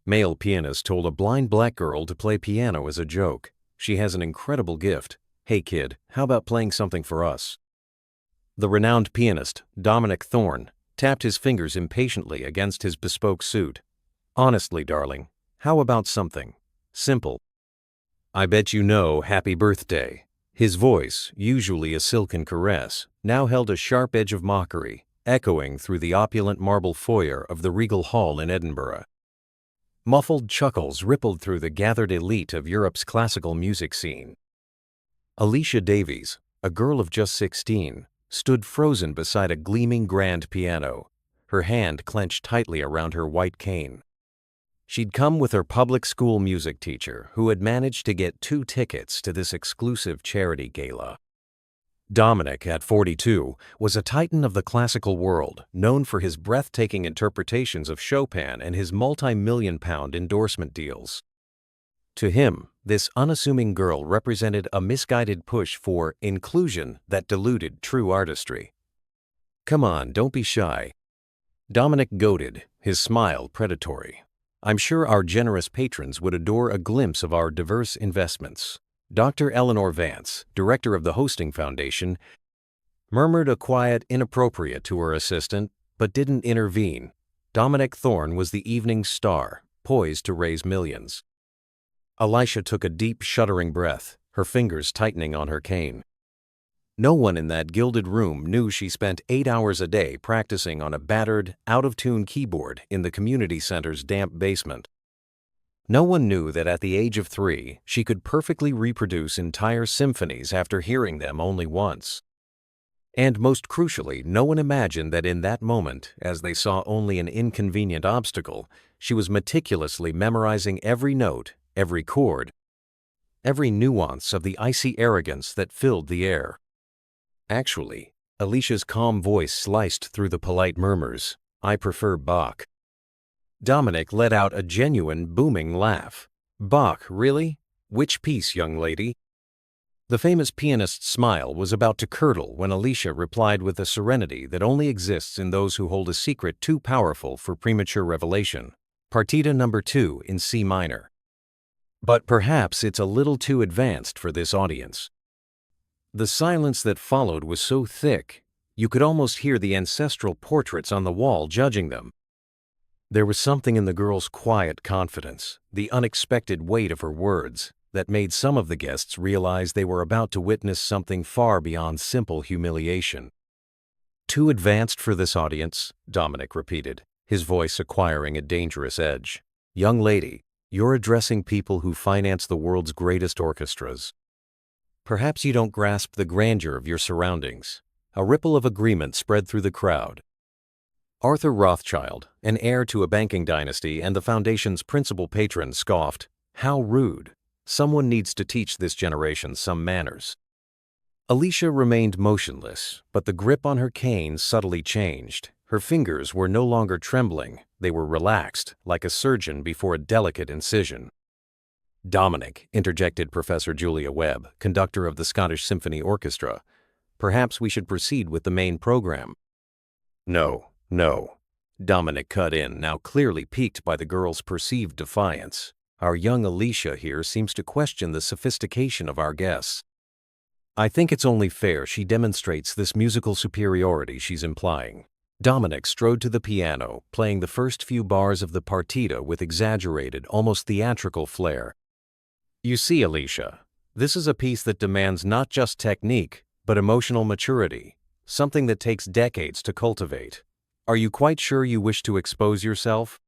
Male pianist told a blind black girl to play piano as a joke. She has an incredible gift. Hey kid, how about playing something for us? The renowned pianist, Dominic Thorne, tapped his fingers impatiently against his bespoke suit. Honestly, darling, how about something simple? I bet you know Happy Birthday. His voice, usually a silken caress, now held a sharp edge of mockery, echoing through the opulent marble foyer of the Regal Hall in Edinburgh. Muffled chuckles rippled through the gathered elite of Europe's classical music scene. Alicia Davies, a girl of just 16, stood frozen beside a gleaming grand piano, her hand clenched tightly around her white cane. She'd come with her public school music teacher, who had managed to get 2 tickets to this exclusive charity gala. Dominic, at 42, was a titan of the classical world, known for his breathtaking interpretations of Chopin and his multi-million-pound endorsement deals. To him, this unassuming girl represented a misguided push for inclusion that diluted true artistry. "Come on, don't be shy." Dominic goaded, his smile predatory. "I'm sure our generous patrons would adore a glimpse of our diverse investments." Dr. Eleanor Vance, director of the hosting foundation, murmured a quiet inappropriate to her assistant, but didn't intervene. Dominic Thorne was the evening's star, poised to raise millions. Alicia took a deep, shuddering breath, her fingers tightening on her cane. No one in that gilded room knew she spent 8 hours a day practicing on a battered, out-of-tune keyboard in the community center's damp basement. No one knew that at the age of 3, she could perfectly reproduce entire symphonies after hearing them only once. And most crucially, no one imagined that in that moment, as they saw only an inconvenient obstacle, she was meticulously memorizing every note, every chord, every nuance of the icy arrogance that filled the air. Actually, Alicia's calm voice sliced through the polite murmurs. "I prefer Bach." Dominic let out a genuine, booming laugh. "Bach, really? Which piece, young lady?" The famous pianist's smile was about to curdle when Alicia replied with a serenity that only exists in those who hold a secret too powerful for premature revelation. Partita No. 2 in C minor. But perhaps it's a little too advanced for this audience. The silence that followed was so thick, you could almost hear the ancestral portraits on the wall judging them. There was something in the girl's quiet confidence, the unexpected weight of her words, that made some of the guests realize they were about to witness something far beyond simple humiliation. "Too advanced for this audience," Dominic repeated, his voice acquiring a dangerous edge. "Young lady, you're addressing people who finance the world's greatest orchestras. Perhaps you don't grasp the grandeur of your surroundings." A ripple of agreement spread through the crowd. Arthur Rothschild, an heir to a banking dynasty and the foundation's principal patron, scoffed, "How rude. Someone needs to teach this generation some manners." Alicia remained motionless, but the grip on her cane subtly changed. Her fingers were no longer trembling, they were relaxed, like a surgeon before a delicate incision. "Dominic," interjected Professor Julia Webb, conductor of the Scottish Symphony Orchestra, "perhaps we should proceed with the main program." "No. No," Dominic cut in, now clearly piqued by the girl's perceived defiance. "Our young Alicia here seems to question the sophistication of our guests. I think it's only fair she demonstrates this musical superiority she's implying." Dominic strode to the piano, playing the first few bars of the partita with exaggerated, almost theatrical flair. "You see, Alicia, this is a piece that demands not just technique, but emotional maturity, something that takes decades to cultivate. Are you quite sure you wish to expose yourself?"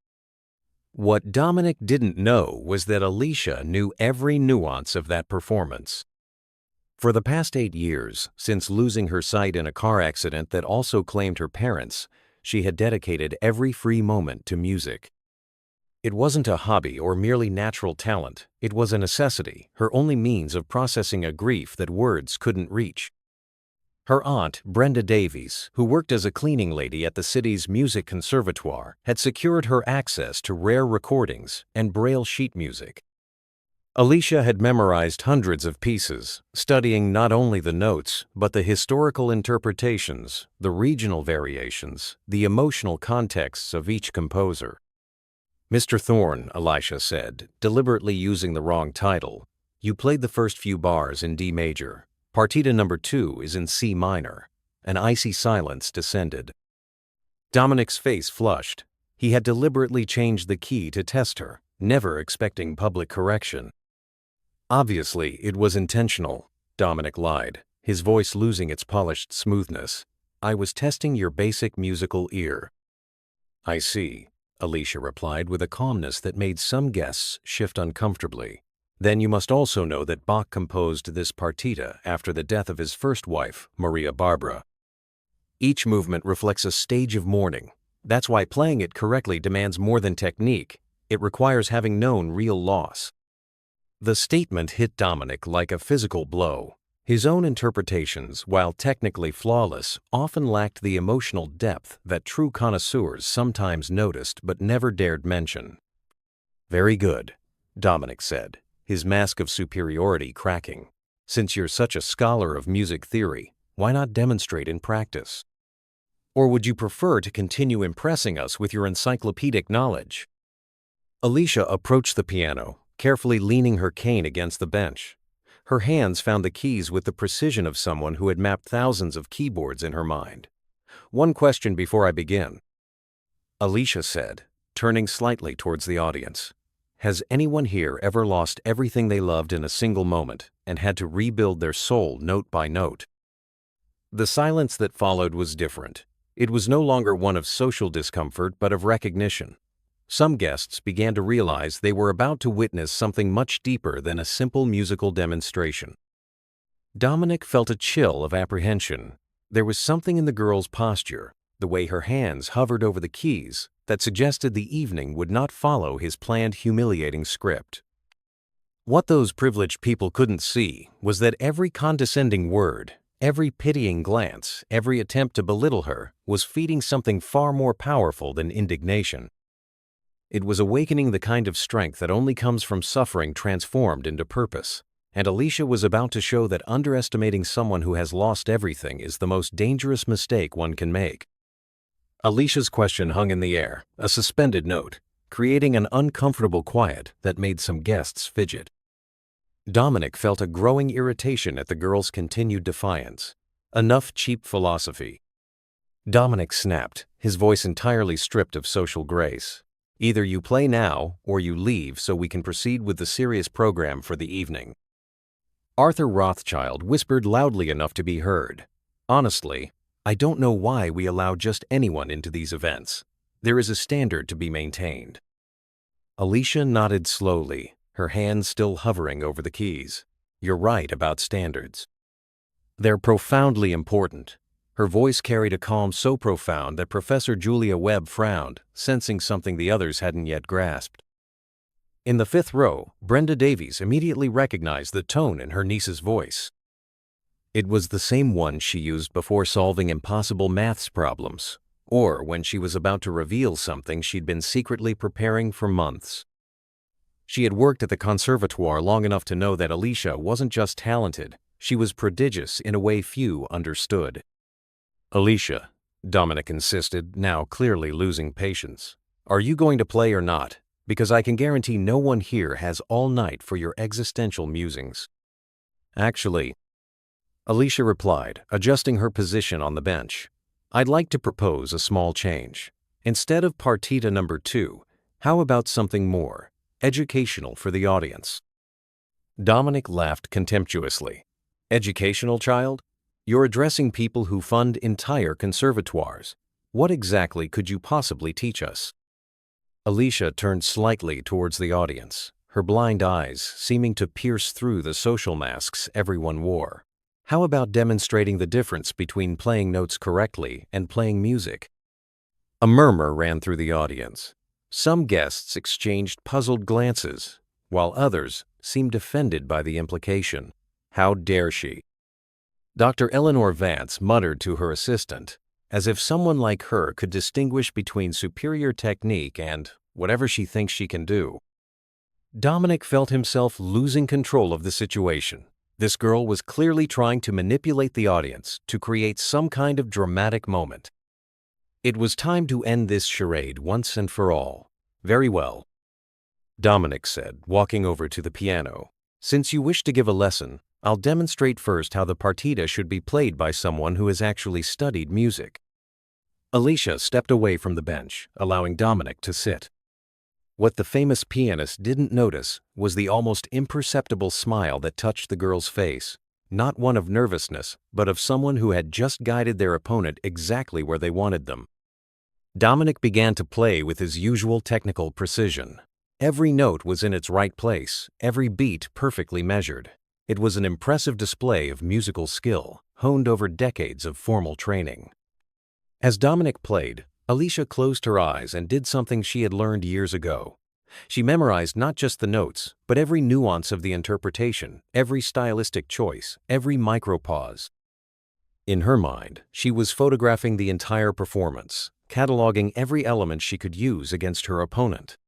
What Dominic didn't know was that Alicia knew every nuance of that performance. For the past 8 years, since losing her sight in a car accident that also claimed her parents, she had dedicated every free moment to music. It wasn't a hobby or merely natural talent, it was a necessity, her only means of processing a grief that words couldn't reach. Her aunt, Brenda Davies, who worked as a cleaning lady at the city's music conservatoire, had secured her access to rare recordings and Braille sheet music. Alicia had memorized hundreds of pieces, studying not only the notes, but the historical interpretations, the regional variations, the emotional contexts of each composer. Mr. Thorne, Elisha said, deliberately using the wrong title. You played the first few bars in D major. Partita number 2 is in C minor. An icy silence descended. Dominic's face flushed. He had deliberately changed the key to test her, never expecting public correction. Obviously, it was intentional, Dominic lied, his voice losing its polished smoothness. I was testing your basic musical ear. I see, Elisha replied with a calmness that made some guests shift uncomfortably. Then you must also know that Bach composed this partita after the death of his first wife, Maria Barbara. Each movement reflects a stage of mourning. That's why playing it correctly demands more than technique. It requires having known real loss. The statement hit Dominic like a physical blow. His own interpretations, while technically flawless, often lacked the emotional depth that true connoisseurs sometimes noticed but never dared mention. Very good, Dominic said, his mask of superiority cracking. Since you're such a scholar of music theory, why not demonstrate in practice? Or would you prefer to continue impressing us with your encyclopedic knowledge? Elisha approached the piano, carefully leaning her cane against the bench. Her hands found the keys with the precision of someone who had mapped thousands of keyboards in her mind. One question before I begin, Elisha said, turning slightly towards the audience. Has anyone here ever lost everything they loved in a single moment and had to rebuild their soul note by note? The silence that followed was different. It was no longer one of social discomfort but of recognition. Some guests began to realize they were about to witness something much deeper than a simple musical demonstration. Dominic felt a chill of apprehension. There was something in the girl's posture, the way her hands hovered over the keys, that suggested the evening would not follow his planned humiliating script. What those privileged people couldn't see was that every condescending word, every pitying glance, every attempt to belittle her was feeding something far more powerful than indignation. It was awakening the kind of strength that only comes from suffering transformed into purpose, and Elisha was about to show that underestimating someone who has lost everything is the most dangerous mistake one can make. Elisha's question hung in the air, a suspended note, creating an uncomfortable quiet that made some guests fidget. Dominic felt a growing irritation at the girl's continued defiance. Enough cheap philosophy. Dominic snapped, his voice entirely stripped of social grace. Either you play now, or you leave so we can proceed with the serious program for the evening. Arthur Rothschild whispered loudly enough to be heard. Honestly, I don't know why we allow just anyone into these events. There is a standard to be maintained. Elisha nodded slowly, her hands still hovering over the keys. You're right about standards. They're profoundly important. Her voice carried a calm so profound that Professor Julia Webb frowned, sensing something the others hadn't yet grasped. In the fifth row, Brenda Davies immediately recognized the tone in her niece's voice. It was the same one she used before solving impossible maths problems, or when she was about to reveal something she'd been secretly preparing for months. She had worked at the conservatoire long enough to know that Elisha wasn't just talented, she was prodigious in a way few understood. Elisha, Dominic insisted, now clearly losing patience. Are you going to play or not? Because I can guarantee no one here has all night for your existential musings. Actually, Elisha replied, adjusting her position on the bench. I'd like to propose a small change. Instead of partita number 2, how about something more educational for the audience? Dominic laughed contemptuously. Educational, child? You're addressing people who fund entire conservatoires. What exactly could you possibly teach us? Elisha turned slightly towards the audience, her blind eyes seeming to pierce through the social masks everyone wore. How about demonstrating the difference between playing notes correctly and playing music? A murmur ran through the audience. Some guests exchanged puzzled glances, while others seemed offended by the implication. How dare she? Dr. Eleanor Vance muttered to her assistant, as if someone like her could distinguish between superior technique and whatever she thinks she can do. Dominic felt himself losing control of the situation. This girl was clearly trying to manipulate the audience to create some kind of dramatic moment. It was time to end this charade once and for all. Very well, Dominic said, walking over to the piano. Since you wish to give a lesson, I'll demonstrate first how the partita should be played by someone who has actually studied music. Alicia stepped away from the bench, allowing Dominic to sit. What the famous pianist didn't notice was the almost imperceptible smile that touched the girl's face, not one of nervousness, but of someone who had just guided their opponent exactly where they wanted them. Dominic began to play with his usual technical precision. Every note was in its right place, every beat perfectly measured. It was an impressive display of musical skill, honed over decades of formal training. As Dominic played, Alicia closed her eyes and did something she had learned years ago. She memorized not just the notes, but every nuance of the interpretation, every stylistic choice, every micropause. In her mind, she was photographing the entire performance, cataloging every element she could use against her opponent.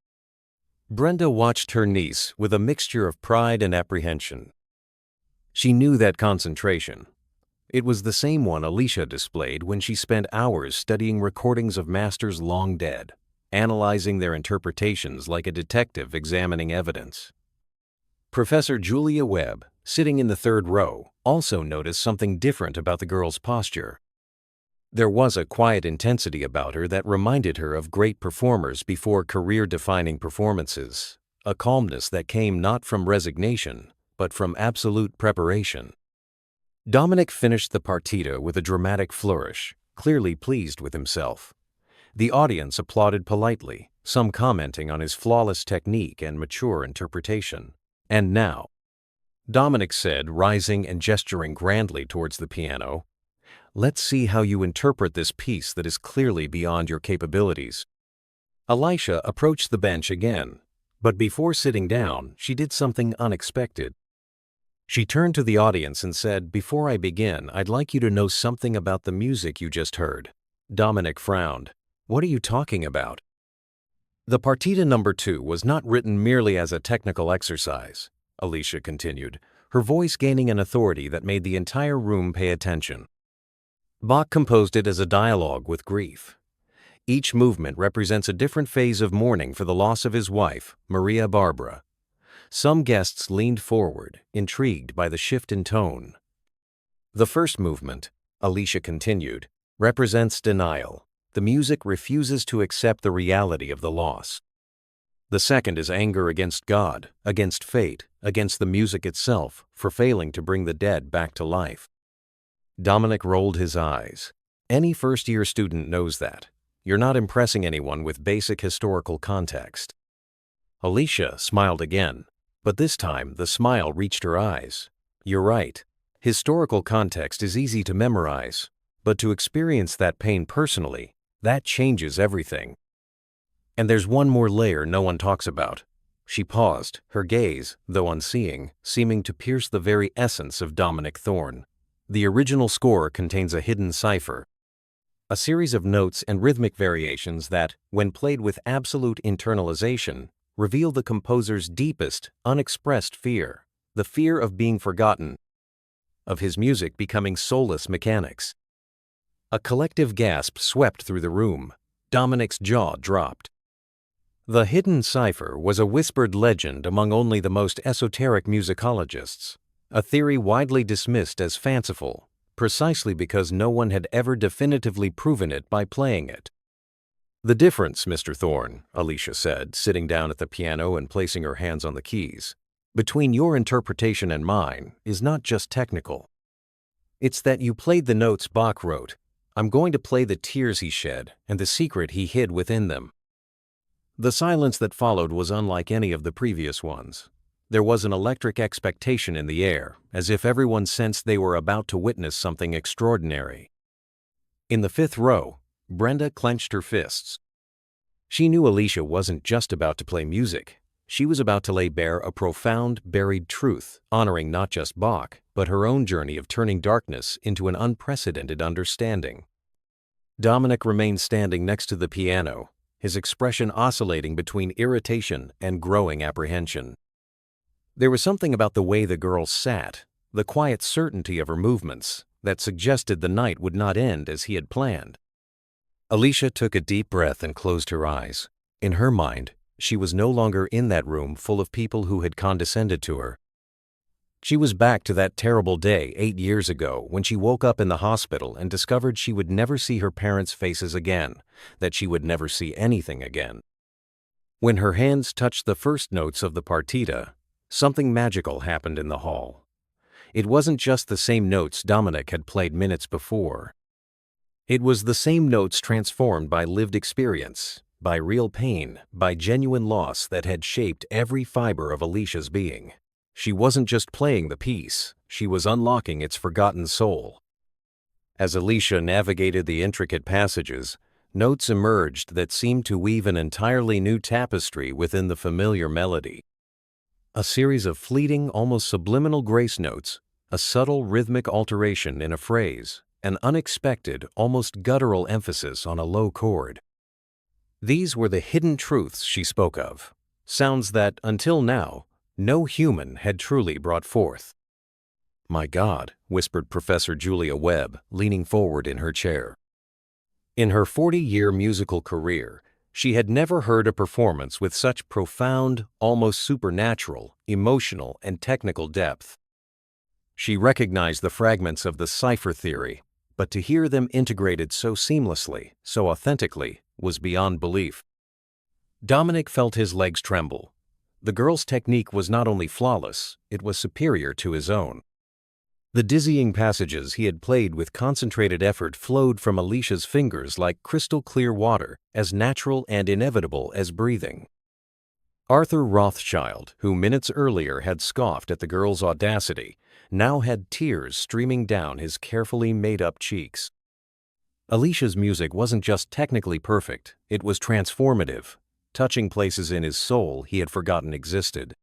Brenda watched her niece with a mixture of pride and apprehension. She knew that concentration. It was the same one Alicia displayed when she spent hours studying recordings of masters long dead, analyzing their interpretations like a detective examining evidence. Professor Julia Webb, sitting in the third row, also noticed something different about the girl's posture. There was a quiet intensity about her that reminded her of great performers before career-defining performances, a calmness that came not from resignation, but from absolute preparation. Dominic finished the partita with a dramatic flourish, clearly pleased with himself. The audience applauded politely, some commenting on his flawless technique and mature interpretation. And now, Dominic said, rising and gesturing grandly towards the piano, let's see how you interpret this piece that is clearly beyond your capabilities. Alicia approached the bench again, but before sitting down, she did something unexpected. She turned to the audience and said, "Before I begin, I'd like you to know something about the music you just heard." Dominic frowned. "What are you talking about?" The partita number 2 was not written merely as a technical exercise, Alicia continued, her voice gaining an authority that made the entire room pay attention. Bach composed it as a dialogue with grief. Each movement represents a different phase of mourning for the loss of his wife, Maria Barbara. Some guests leaned forward, intrigued by the shift in tone. The first movement, Alicia continued, represents denial. The music refuses to accept the reality of the loss. The second is anger against God, against fate, against the music itself for failing to bring the dead back to life. Dominic rolled his eyes. Any first-year student knows that. You're not impressing anyone with basic historical context. Alicia smiled again, but this time the smile reached her eyes. You're right. Historical context is easy to memorize, but to experience that pain personally, that changes everything. And there's one more layer no one talks about. She paused, her gaze, though unseeing, seeming to pierce the very essence of Dominic Thorne. The original score contains a hidden cipher, a series of notes and rhythmic variations that, when played with absolute internalization, reveal the composer's deepest, unexpressed fear, the fear of being forgotten, of his music becoming soulless mechanics. A collective gasp swept through the room. Dominic's jaw dropped. The hidden cipher was a whispered legend among only the most esoteric musicologists, a theory widely dismissed as fanciful, precisely because no one had ever definitively proven it by playing it. "The difference, Mr. Thorne," Alicia said, sitting down at the piano and placing her hands on the keys, "between your interpretation and mine is not just technical. It's that you played the notes Bach wrote. I'm going to play the tears he shed and the secret he hid within them." The silence that followed was unlike any of the previous ones. There was an electric expectation in the air, as if everyone sensed they were about to witness something extraordinary. In the fifth row, Brenda clenched her fists. She knew Alicia wasn't just about to play music. She was about to lay bare a profound, buried truth, honoring not just Bach, but her own journey of turning darkness into an unprecedented understanding. Dominic remained standing next to the piano, his expression oscillating between irritation and growing apprehension. There was something about the way the girl sat, the quiet certainty of her movements, that suggested the night would not end as he had planned. Alicia took a deep breath and closed her eyes. In her mind, She was no longer in that room full of people who had condescended to her. She was back to that terrible day 8 years ago when she woke up in the hospital and discovered she would never see her parents' faces again, that she would never see anything again. When her hands touched the first notes of the partita, something magical happened in the hall. It wasn't just the same notes Dominic had played minutes before. It was the same notes transformed by lived experience, by real pain, by genuine loss that had shaped every fiber of Alicia's being. She wasn't just playing the piece, she was unlocking its forgotten soul. As Alicia navigated the intricate passages, notes emerged that seemed to weave an entirely new tapestry within the familiar melody. A series of fleeting, almost subliminal grace notes, a subtle rhythmic alteration in a phrase, an unexpected, almost guttural emphasis on a low chord. These were the hidden truths she spoke of, sounds that, until now, no human had truly brought forth. "My God," whispered Professor Julia Webb, leaning forward in her chair. In her 40-year musical career, she had never heard a performance with such profound, almost supernatural, emotional, and technical depth. She recognized the fragments of the cipher theory, but to hear them integrated so seamlessly, so authentically, was beyond belief. Dominic felt his legs tremble. The girl's technique was not only flawless, it was superior to his own. The dizzying passages he had played with concentrated effort flowed from Alicia's fingers like crystal-clear water, as natural and inevitable as breathing. Arthur Rothschild, who minutes earlier had scoffed at the girl's audacity, now had tears streaming down his carefully made-up cheeks. Alicia's music wasn't just technically perfect, it was transformative, touching places in his soul he had forgotten existed.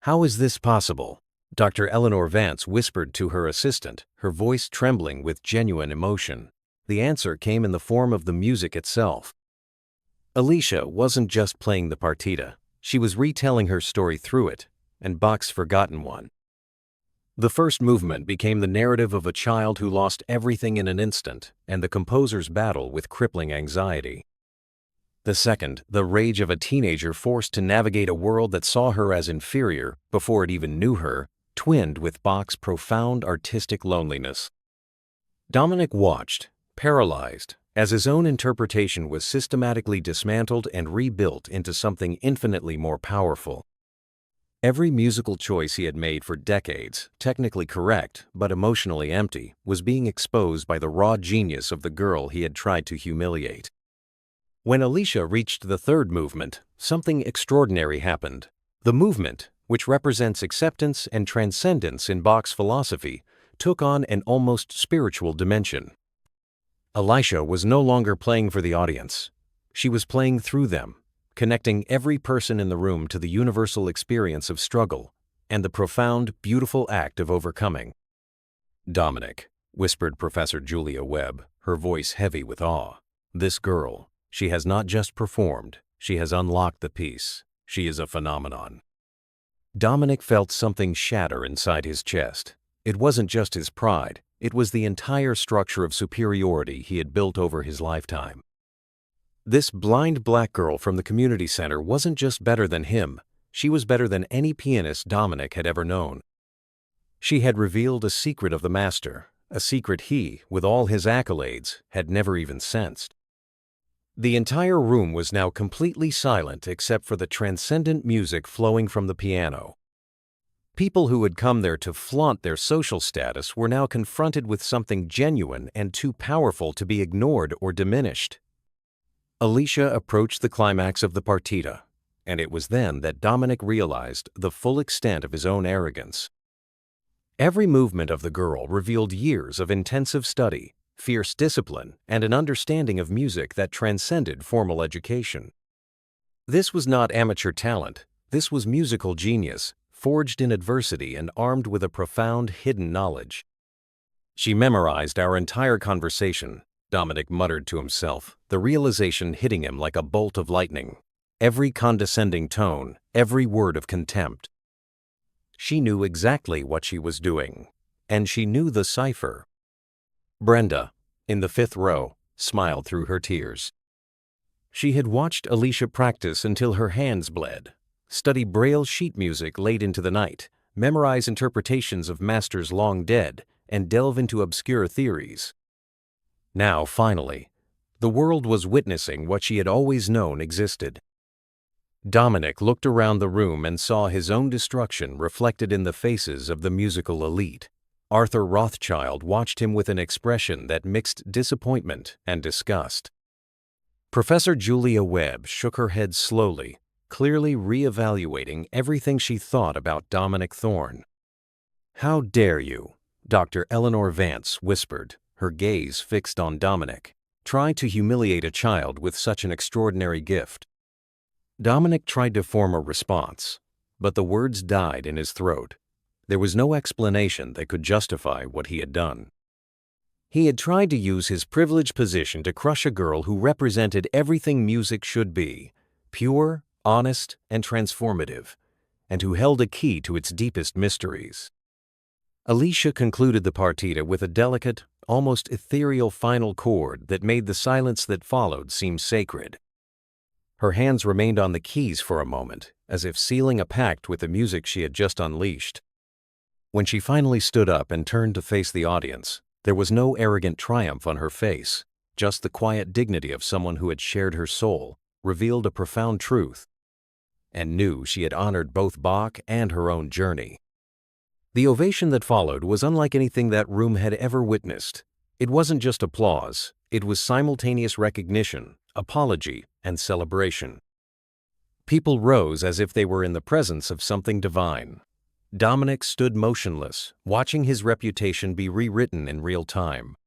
"How is this possible?" Dr. Eleanor Vance whispered to her assistant, her voice trembling with genuine emotion. The answer came in the form of the music itself. Alicia wasn't just playing the partita, she was retelling her story through it, and Bach's forgotten one. The first movement became the narrative of a child who lost everything in an instant, and the composer's battle with crippling anxiety. The second, the rage of a teenager forced to navigate a world that saw her as inferior before it even knew her, twinned with Bach's profound artistic loneliness. Dominic watched, paralyzed, as his own interpretation was systematically dismantled and rebuilt into something infinitely more powerful. Every musical choice he had made for decades, technically correct but emotionally empty, was being exposed by the raw genius of the girl he had tried to humiliate. When Alicia reached the third movement, something extraordinary happened. The movement, which represents acceptance and transcendence in Bach's philosophy, took on an almost spiritual dimension. Alicia was no longer playing for the audience. She was playing through them, connecting every person in the room to the universal experience of struggle and the profound, beautiful act of overcoming. "Dominic," whispered Professor Julia Webb, her voice heavy with awe. "This girl, she has not just performed, she has unlocked the piece. She is a phenomenon." Dominic felt something shatter inside his chest. It wasn't just his pride, it was the entire structure of superiority he had built over his lifetime. This blind black girl from the community center wasn't just better than him, she was better than any pianist Dominic had ever known. She had revealed a secret of the master, a secret he, with all his accolades, had never even sensed. The entire room was now completely silent except for the transcendent music flowing from the piano. People who had come there to flaunt their social status were now confronted with something genuine and too powerful to be ignored or diminished. Alicia approached the climax of the partita, and it was then that Dominic realized the full extent of his own arrogance. Every movement of the girl revealed years of intensive study, fierce discipline, and an understanding of music that transcended formal education. This was not amateur talent, this was musical genius, forged in adversity and armed with a profound hidden knowledge. "She memorized our entire conversation," Dominic muttered to himself, the realization hitting him like a bolt of lightning. Every condescending tone, every word of contempt. She knew exactly what she was doing, and she knew the cipher. Brenda, in the fifth row, smiled through her tears. She had watched Alicia practice until her hands bled, study Braille sheet music late into the night, memorize interpretations of masters long dead, and delve into obscure theories. Now, finally, the world was witnessing what she had always known existed. Dominic looked around the room and saw his own destruction reflected in the faces of the musical elite. Arthur Rothschild watched him with an expression that mixed disappointment and disgust. Professor Julia Webb shook her head slowly, clearly re-evaluating everything she thought about Dominic Thorne. "How dare you?" Dr. Eleanor Vance whispered, her gaze fixed on Dominic. "Try to humiliate a child with such an extraordinary gift." Dominic tried to form a response, but the words died in his throat. There was no explanation that could justify what he had done. He had tried to use his privileged position to crush a girl who represented everything music should be: pure, honest, and transformative, and who held a key to its deepest mysteries. Alicia concluded the partita with a delicate, almost ethereal final chord that made the silence that followed seem sacred. Her hands remained on the keys for a moment, as if sealing a pact with the music she had just unleashed. When she finally stood up and turned to face the audience, there was no arrogant triumph on her face, just the quiet dignity of someone who had shared her soul, revealed a profound truth, and knew she had honored both Bach and her own journey. The ovation that followed was unlike anything that room had ever witnessed. It wasn't just applause, it was simultaneous recognition, apology, and celebration. People rose as if they were in the presence of something divine. Dominic stood motionless, watching his reputation be rewritten in real time.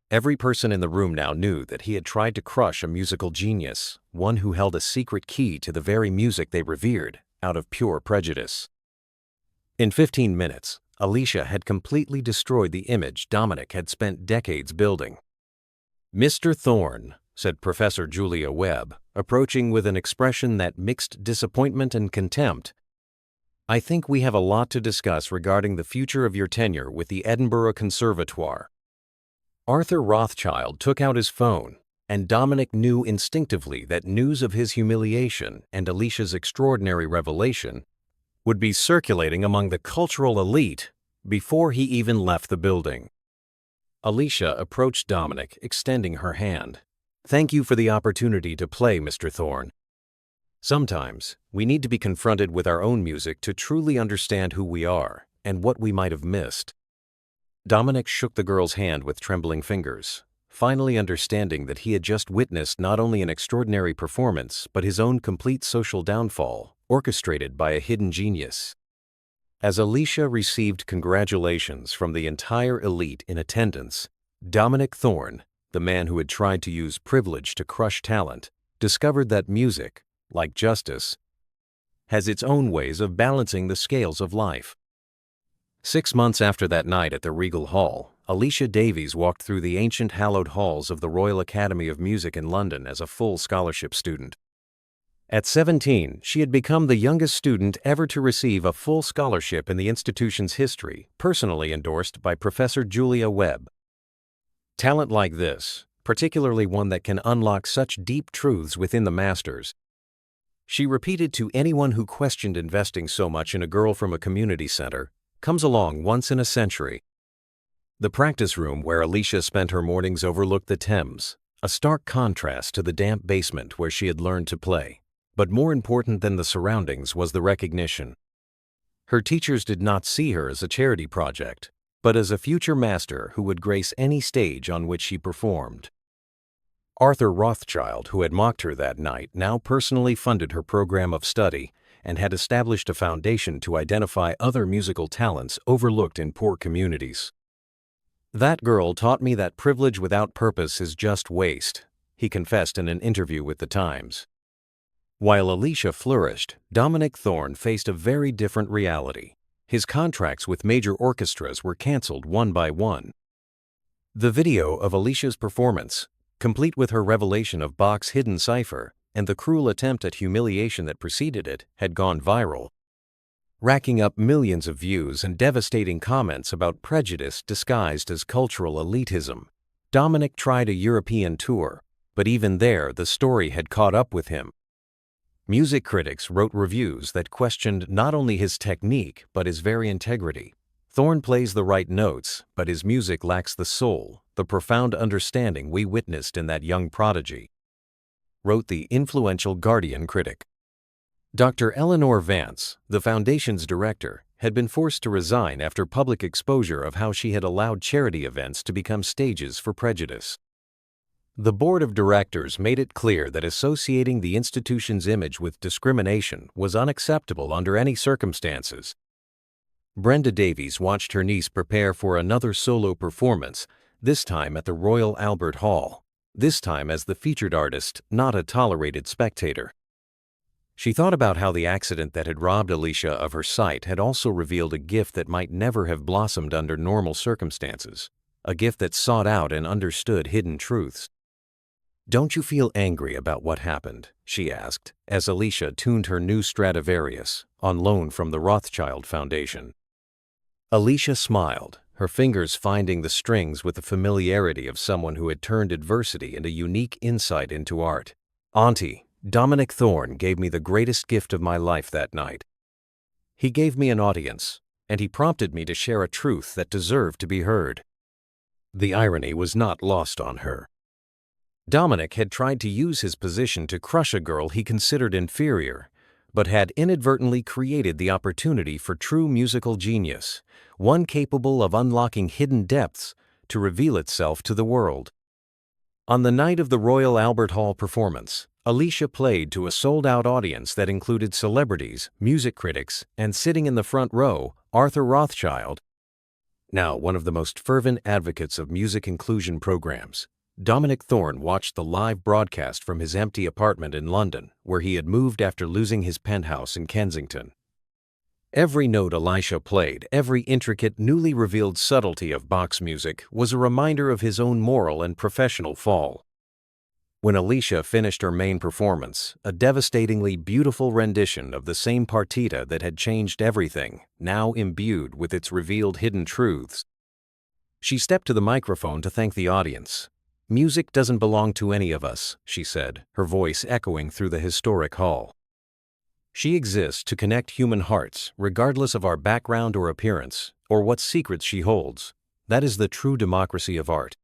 Every person in the room now knew that he had tried to crush a musical genius, one who held a secret key to the very music they revered, out of pure prejudice. In 15 minutes, Alicia had completely destroyed the image Dominic had spent decades building. "Mr. Thorne," said Professor Julia Webb, approaching with an expression that mixed disappointment and contempt, "I think we have a lot to discuss regarding the future of your tenure with the Edinburgh Conservatoire." Arthur Rothschild took out his phone, and Dominic knew instinctively that news of his humiliation and Alicia's extraordinary revelation would be circulating among the cultural elite before he even left the building. Alicia approached Dominic, extending her hand. "Thank you for the opportunity to play, Mr. Thorne. Sometimes, we need to be confronted with our own music to truly understand who we are and what we might have missed." Dominic shook the girl's hand with trembling fingers, finally understanding that he had just witnessed not only an extraordinary performance but his own complete social downfall, orchestrated by a hidden genius. As Alicia received congratulations from the entire elite in attendance, Dominic Thorne, the man who had tried to use privilege to crush talent, discovered that music, like justice, has its own ways of balancing the scales of life. 6 months after that night at the Regal Hall, Alicia Davies walked through the ancient hallowed halls of the Royal Academy of Music in London as a full scholarship student. At 17, she had become the youngest student ever to receive a full scholarship in the institution's history, personally endorsed by Professor Julia Webb. Talent like this, particularly one that can unlock such deep truths within the masters, she repeated to anyone who questioned investing so much in a girl from a community center, comes along once in a century. The practice room where Alicia spent her mornings overlooked the Thames, a stark contrast to the damp basement where she had learned to play. But more important than the surroundings was the recognition. Her teachers did not see her as a charity project, but as a future master who would grace any stage on which she performed. Arthur Rothschild, who had mocked her that night, now personally funded her program of study and had established a foundation to identify other musical talents overlooked in poor communities. "That girl taught me that privilege without purpose is just waste," he confessed in an interview with The Times. While Alicia flourished, Dominic Thorne faced a very different reality. His contracts with major orchestras were canceled one by one. The video of Alicia's performance, complete with her revelation of Bach's hidden cipher and the cruel attempt at humiliation that preceded it, had gone viral, racking up millions of views and devastating comments about prejudice disguised as cultural elitism. Dominic tried a European tour, But even there, the story had caught up with him. Music critics wrote reviews that questioned not only his technique but his very integrity. Thorne plays the right notes, but his music lacks the soul, the profound understanding we witnessed in that young prodigy, wrote the influential Guardian critic. Dr. Eleanor Vance, the Foundation's director, had been forced to resign after public exposure of how she had allowed charity events to become stages for prejudice. The board of directors made it clear that associating the institution's image with discrimination was unacceptable under any circumstances. Brenda Davies watched her niece prepare for another solo performance, this time at the Royal Albert Hall, this time as the featured artist, not a tolerated spectator. She thought about how the accident that had robbed Alicia of her sight had also revealed a gift that might never have blossomed under normal circumstances, a gift that sought out and understood hidden truths. "Don't you feel angry about what happened?" she asked, as Alicia tuned her new Stradivarius, on loan from the Rothschild Foundation. Alicia smiled, her fingers finding the strings with the familiarity of someone who had turned adversity into unique insight into art. "Auntie, Dominic Thorne gave me the greatest gift of my life that night. He gave me an audience, and he prompted me to share a truth that deserved to be heard." The irony was not lost on her. Dominic had tried to use his position to crush a girl he considered inferior, but had inadvertently created the opportunity for true musical genius, one capable of unlocking hidden depths to reveal itself to the world. On the night of the Royal Albert Hall performance, Alicia played to a sold-out audience that included celebrities, music critics, and sitting in the front row, Arthur Rothschild. Now one of the most fervent advocates of music inclusion programs, Dominic Thorne watched the live broadcast from his empty apartment in London, where he had moved after losing his penthouse in Kensington. Every note Alicia played, every intricate, newly revealed subtlety of Bach's music was a reminder of his own moral and professional fall. When Alicia finished her main performance, a devastatingly beautiful rendition of the same partita that had changed everything, now imbued with its revealed hidden truths, she stepped to the microphone to thank the audience. "Music doesn't belong to any of us," she said, her voice echoing through the historic hall. "She exists to connect human hearts, regardless of our background or appearance, or what secrets she holds. That is the true democracy of art."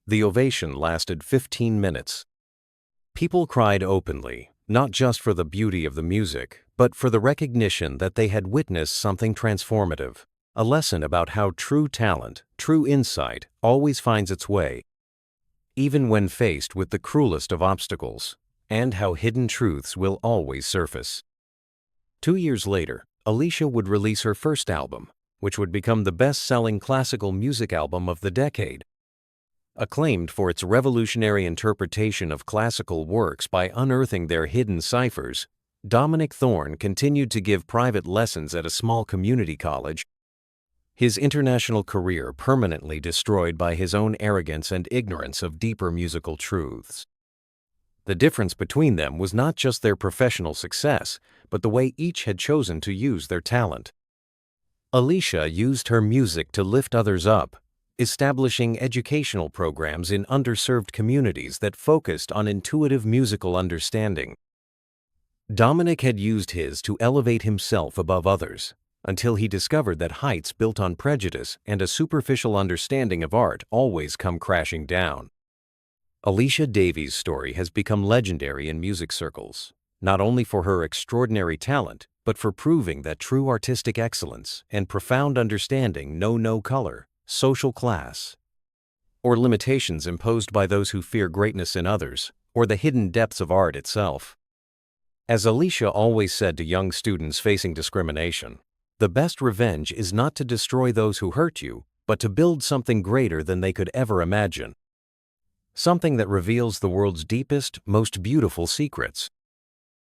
The ovation lasted 15 minutes. People cried openly, not just for the beauty of the music, but for the recognition that they had witnessed something transformative, a lesson about how true talent, true insight, always finds its way, even when faced with the cruelest of obstacles, and how hidden truths will always surface. 2 years later, Alicia would release her first album, which would become the best-selling classical music album of the decade. Acclaimed for its revolutionary interpretation of classical works by unearthing their hidden ciphers, Dominic Thorne continued to give private lessons at a small community college, his international career permanently destroyed by his own arrogance and ignorance of deeper musical truths. The difference between them was not just their professional success, but the way each had chosen to use their talent. Alicia used her music to lift others up, establishing educational programs in underserved communities that focused on intuitive musical understanding. Dominic had used his to elevate himself above others, until he discovered that heights built on prejudice and a superficial understanding of art always come crashing down. Alicia Davies' story has become legendary in music circles, not only for her extraordinary talent, but for proving that true artistic excellence and profound understanding know no color, social class, or limitations imposed by those who fear greatness in others, or the hidden depths of art itself. As Alicia always said to young students facing discrimination, "The best revenge is not to destroy those who hurt you, but to build something greater than they could ever imagine. Something that reveals the world's deepest, most beautiful secrets."